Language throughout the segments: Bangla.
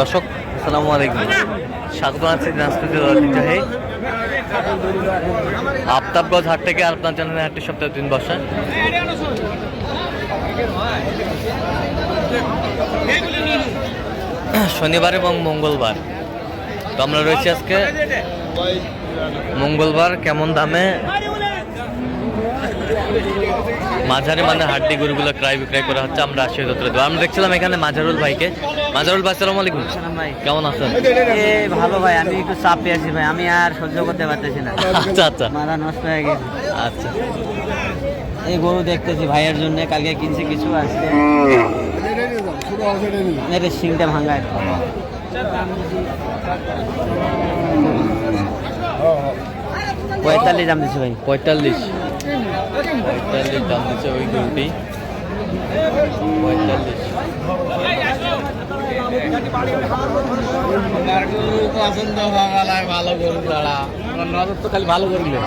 দর্শক আসসালামু আলাইকুম, স্বাগত আছি দিনাজপুরের ঐতিহ্যবাহী আফতাবগঞ্জ হাট থেকে। আর আপনার জানেন হাটটি সপ্তাহে 3 বসে, শনিবার এবং মঙ্গলবার। তো আমরা রয়েছি আজকে মঙ্গলবার। কেমন দামে মাঝারি মানে হাড্ডি গরুগুলো ক্রয় বিক্রয় করা হচ্ছে আমরা আসি তথ্য দেবো। আমরা দেখছিলাম এখানে মাজারুল ভাইকে। মাজারুল ভাই আসসালামু আলাইকুম। ভাই কেমন আছেন? ভালো ভাই, আমি একটু চাপে আছি ভাই, আমি আর সহ্য করতে পারতেছি না। আচ্ছা আচ্ছা মাথা নষ্ট হয়ে গেছে। আচ্ছা, এই গরু দেখতেছি ভাইয়ের জন্য, কালকে কিনছি কিছু, আজকে এটা সিংটা ভাঙায়। 45 দাম দিচ্ছি ভাই। 45 দাম দিচ্ছে ওই গরুটি। 45 পছন্দ ভালো গরু ছাড়া নজর তো খালি ভালো করলে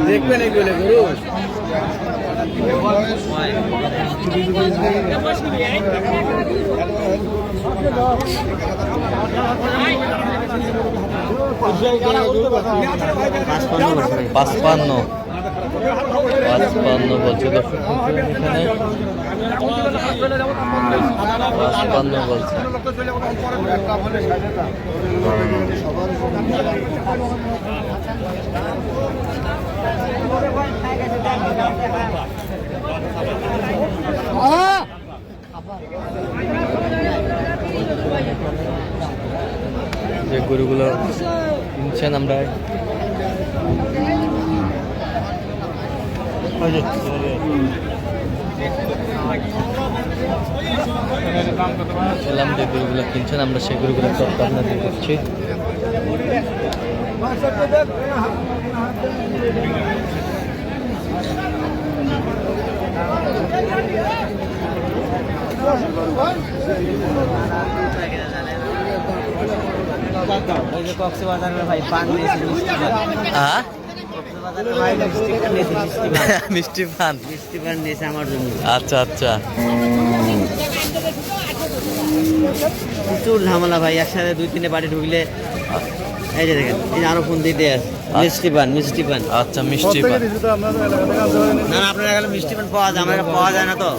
দেখবেন এইগুলো গরু। পাঁচপান্ন বলছে দর্শক, এখানে 55 বলছে। যে গরুগুলো কিনছেন আমরা ছিলাম, যে গরুগুলো কিনছেন আমরা সেই গরুগুলো তথ্য আপনাদের দিচ্ছি। মিষ্টি পান নিয়েছে আমার জন্য। আচ্ছা আচ্ছা, প্রচুর ঝামেলা ভাই, একসাথে 2-3 বাড়ি ঢুকলে। এই যে দেখেন, এই যে আরো ফোন দিতে আছে। মিষ্টি পান। আচ্ছা, মিষ্টি পান। না না, আপনার এখানে মিষ্টি পান পাওয়া যায়, আমার এখানে পাওয়া যায় না তো।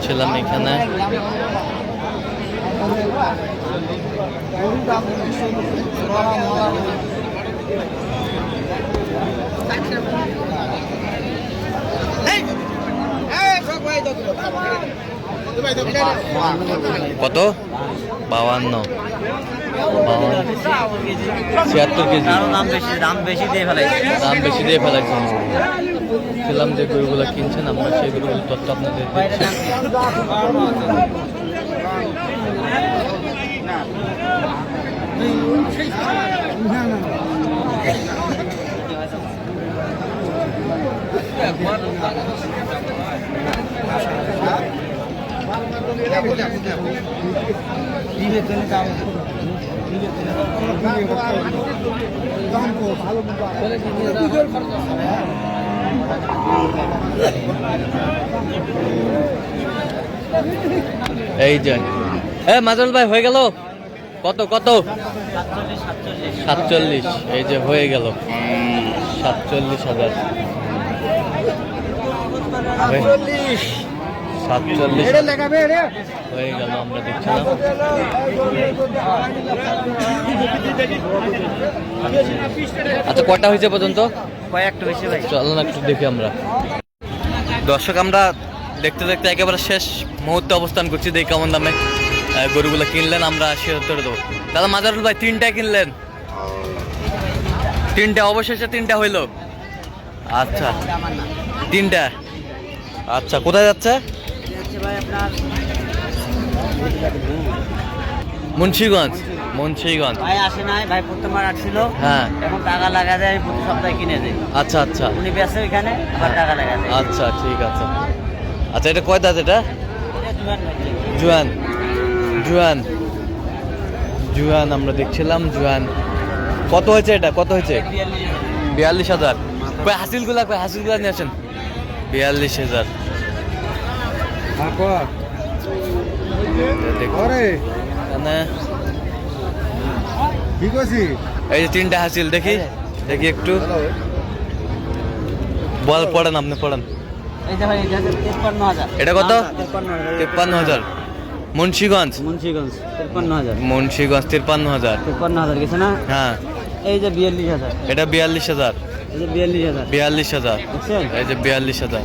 ছিলাম এখানে কত 52 76 কেজি। দাম বেশি দিয়ে ফেলাইছে। ছিলাম যে গরুগুলো কিনছেন আমরা সেই গরুগুলো তথ্য আপনাদের দিচ্ছি। এই যে মাজারুল ভাই হয়ে গেল কত 47। এই যে হয়ে গেল 47,000। 47 হয়ে গেল, আমরা দেখছিলাম। আচ্ছা, কটা হয়েছে পর্যন্ত? কয়েকটা হয়েছে ভাই। চলুন একটু দেখি আমরা। দর্শক আমরা দেখতে দেখতে একেবারে শেষ মুহূর্তে অবস্থান করছি। দেখি কেমন দামে গরুগুলো কিনলেন, আমরা সে উত্তর দেবো। দাদা মাজারুল ভাই 3টা কিনলেন? 3টা অবশেষে 3টা হইল। আচ্ছা, 3টা। আচ্ছা, কোথায় যাচ্ছে? মুন্সিগঞ্জ। ভাই আসে নাই ভাই, প্রথমবার আসছিল। হ্যাঁ, এখন টাকা লাগা যায়, প্রতি সপ্তাহে কিনে দেয়। আচ্ছা আচ্ছা, উনি বেচে ওইখানে, আবার টাকা লাগা যায়। আচ্ছা ঠিক আছে। আচ্ছা, এটা কয় দাঁত? এটা জুয়ান আমরা দেখছিলাম। জুয়ান কত হয়েছে এটা, কত হয়েছে? 42,000। কই হাসিলগুলা নিয়ে আসেন। 42,000। এই যে 3টা হাসিল, দেখি একটু বল, পড়েন আপনি, পড়েন। এই যে ভাই এটা 53,000। এটা কত? 53,000। মুন্সিগঞ্জ 53,000। মুন্সিগঞ্জ 53,000। 53,000 গেছে না? হ্যাঁ। এই যে 42,000। এটা 42,000। এই যে 42,000। 42,000। বুঝছেন? এই যে 42,000।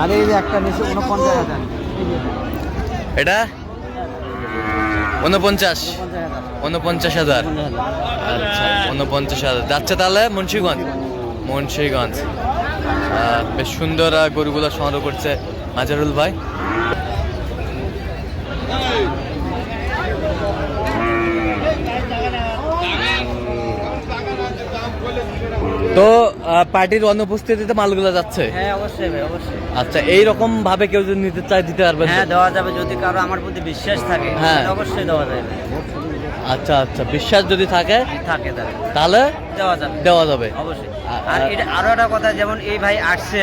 আর এই যে একটা নিচে 49,000। এটা 49,000। 49,000। আচ্ছা 49,000 যাচ্ছে তাহলে মুন্সিগঞ্জ। বেশ সুন্দর গরুগুলো সংগ্রহ করছে মাজারুল ভাই। তো পার্টির অনুপস্থিতিতে মালগুলো যাচ্ছে। হ্যাঁ অবশ্যই ভাই, অবশ্যই। আচ্ছা এইরকম ভাবে কেউ যদি নিতে চায় দিতে পারবেন? হ্যাঁ দেওয়া যাবে, যদি কারো আমার প্রতি বিশ্বাস থাকে। হ্যাঁ অবশ্যই দেওয়া যাবে। আচ্ছা বিশ্বাস যদি থাকে তাহলে দেওয়া যাবে অবশ্যই। আর এটা আরো একটা কথা, যেমন এই ভাই আসছে,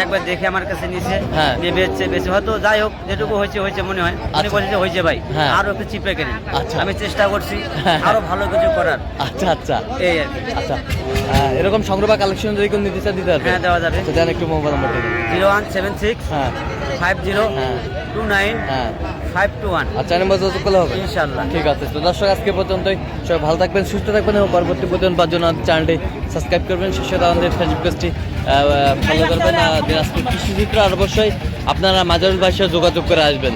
একবার দেখে আমার কাছে নিছে, নিয়ে বেচছে হয়তো, যাই হোক যেটুকু হয়েছে মনে হয়, উনি বলছে যে হয়েছে ভাই, আরো একটু চিপে কেনেন। আমি চেষ্টা করছি আরো ভালো কিছু করার। আচ্ছা এই আর কি। আচ্ছা এরকম সংগ্রহ বা কালেকশন যদি কেউ নিতে চায় দিতে পারবে? হ্যাঁ দেওয়া যাবে। দেন একটু মোবাইল নাম্বারটা। 0176 50 29 521। আচ্ছা নাম্বার যোগাযোগ করলে হবে ইনশাআল্লাহ। ঠিক আছে। তো দর্শক আজকে পর্যন্তই, সবাই ভালো থাকবেন, সুস্থ থাকবেন এবং পরবর্তী প্রতিদিন পাওয়ার জন্য চ্যানেলটি সাবস্ক্রাইব করবেন, সেই সাথে আমাদের ফেসবুক পেজটি ফলো করবেন। দিনাজপুর কৃষিচিত্র, আর অবশ্যই আপনারা মাজারুল ভাইয়ের সাথে যোগাযোগ করে আসবেন।